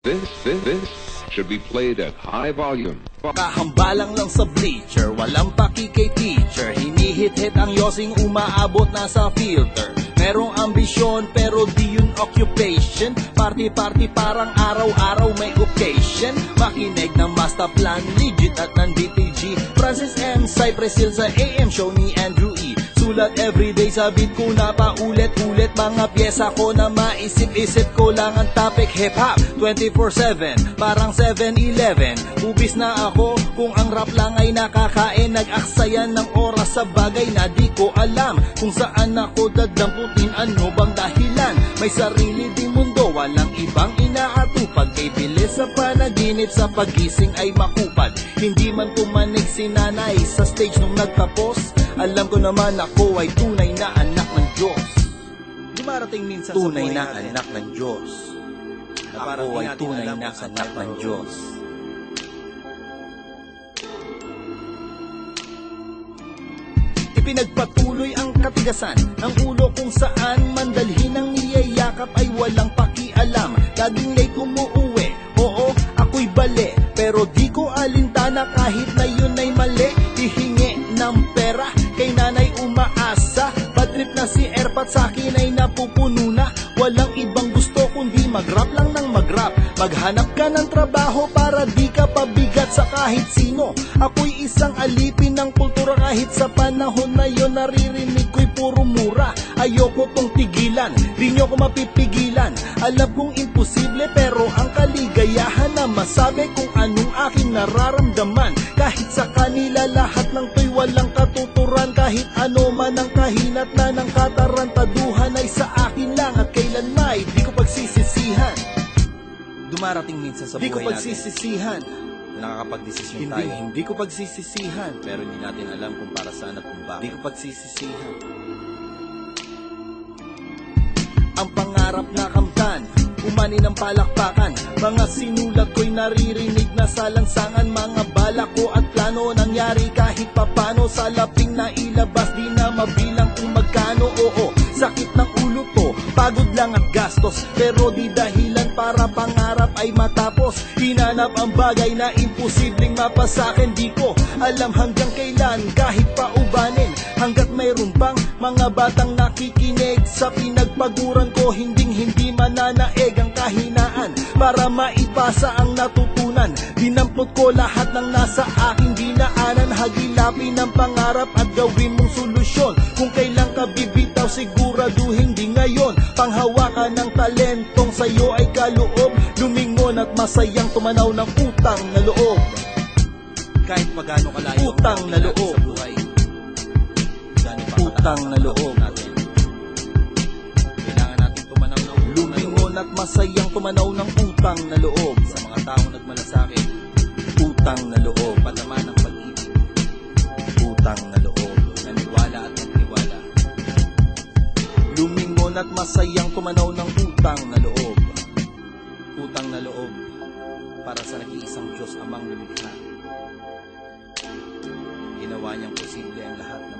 This should be played at high volume. Kahambalang lang sa bleacher, walang paki kay teacher. Hinihit-hit ang yosing umaabot na sa filter. Merong ambisyon pero di yun occupation. Party-party parang araw-araw may occasion. Makinig ng master plan, legit at non-BTG. Francis M. Cypress Hill sa AM show ni Andrew E. Sulat everyday sa beat ko na paulit-ulit. Mga pyesa ko na maisip-isip ko lang ang topic hip-hop 24/7, parang 7-Eleven. Ubis na ako kung ang rap lang ay nakakain. Nag-aksayan ng oras sa bagay na di ko alam. Kung saan ako dadamputin, ano bang dahilan? May sarili ding mundo, walang ibang inaatupag. Kay bilis sa panaginip, sa pagising ay makupad. Hindi man pumanig si nanay sa stage nung nagtapos. Alam ko naman ako ay tunay na anak ng Diyos. Dumarating minsan Tunay sa buhay na natin anak ng Diyos. na parang Ako di ay natin tunay alam na kung saan anak tayo ng paroroon. Diyos. Ipinagpatuloy ang katigasan ng ulo kung saan mandalhin ang niyayakap ay walang pakialam. Laging late umuuwi, oo, ako'y bali. Pero di ko alintana kahit na yun ay mali. Hihingi ng pera kay nanay umaasa. Bad trip na si Erpat sa'kin ay napupuno na. Walang ibang gusto kundi mag-rap lang ng mag-rap. Maghanap ka ng trabaho para di ka pabigat sa kahit sino. Ako'y isang alipin ng kultura kahit sa panahon na yon naririnig ko'y puro mura. Ayoko tong tigilan, di nyo ko mapipigilan. Alam kong imposible pero ang kaligayahan na masabi kung anong aking nararamdaman. Kahit sa kanila lahat ng to'y walang katuturan. Kahit ano man ang kahinat na ng katarantaduhan ay sa akin lang at kailan may di ko pagsisisihan. Dumarating minsan sa Di ko buhay natin pagsisisihan. na nakakapag-desisyon tayo. Hindi ko pagsisisihan. Pero hindi natin alam kung para saan at kung Di bakit. ko pagsisisihan. Ang pangarap na kamtan, umani ng palakpakan. Mga sinulat ko'y naririnig na salansangan. Mga balak ko at plano nangyari kahit papano. Sa laping na ilabas, di na mabilang kung magkano. Oo, sakit ng ulo to, pagod lang at gastos. Pero di dahilan para pangarap ay matapos. Hinanap ang bagay na imposibleng mapasakin. Di ko alam hanggang kailan kahit paubanin. Hanggat mayroon pang mga batang nakikinig sa pinagpaguran ko, hindi mananaig ang kahinaan para maipasa ang natutunan. Dinampot ko lahat ng nasa aking dinaanan. Hagilapin ang pangarap at gawin mong solusyon. Kung kailan ka bibitaw, siguraduhin di ngayon. Panghawakan ng talentong sa'yo ay kaloob. Lumingon at masayang tumanaw ng utang na loob. Kahit pagano kalayo Utang ang na natin loob. sa buhay, gaano pa Utang na kataas ang loob. natin. Kailangan natin tumanaw ng utang na loob Lumingon at masayang tumanaw ng utang na loob. sa mga taong nagmalasakit. Utang na loob. Padama ng pag-ibig, Utang na loob. naniwala at nagtiwala. Lumingon at masayang tumanaw ng utang na loob. Utang na loob para sa nag-iisang Diyos amang lumikha. Ginawa niyang posible ang lahat ng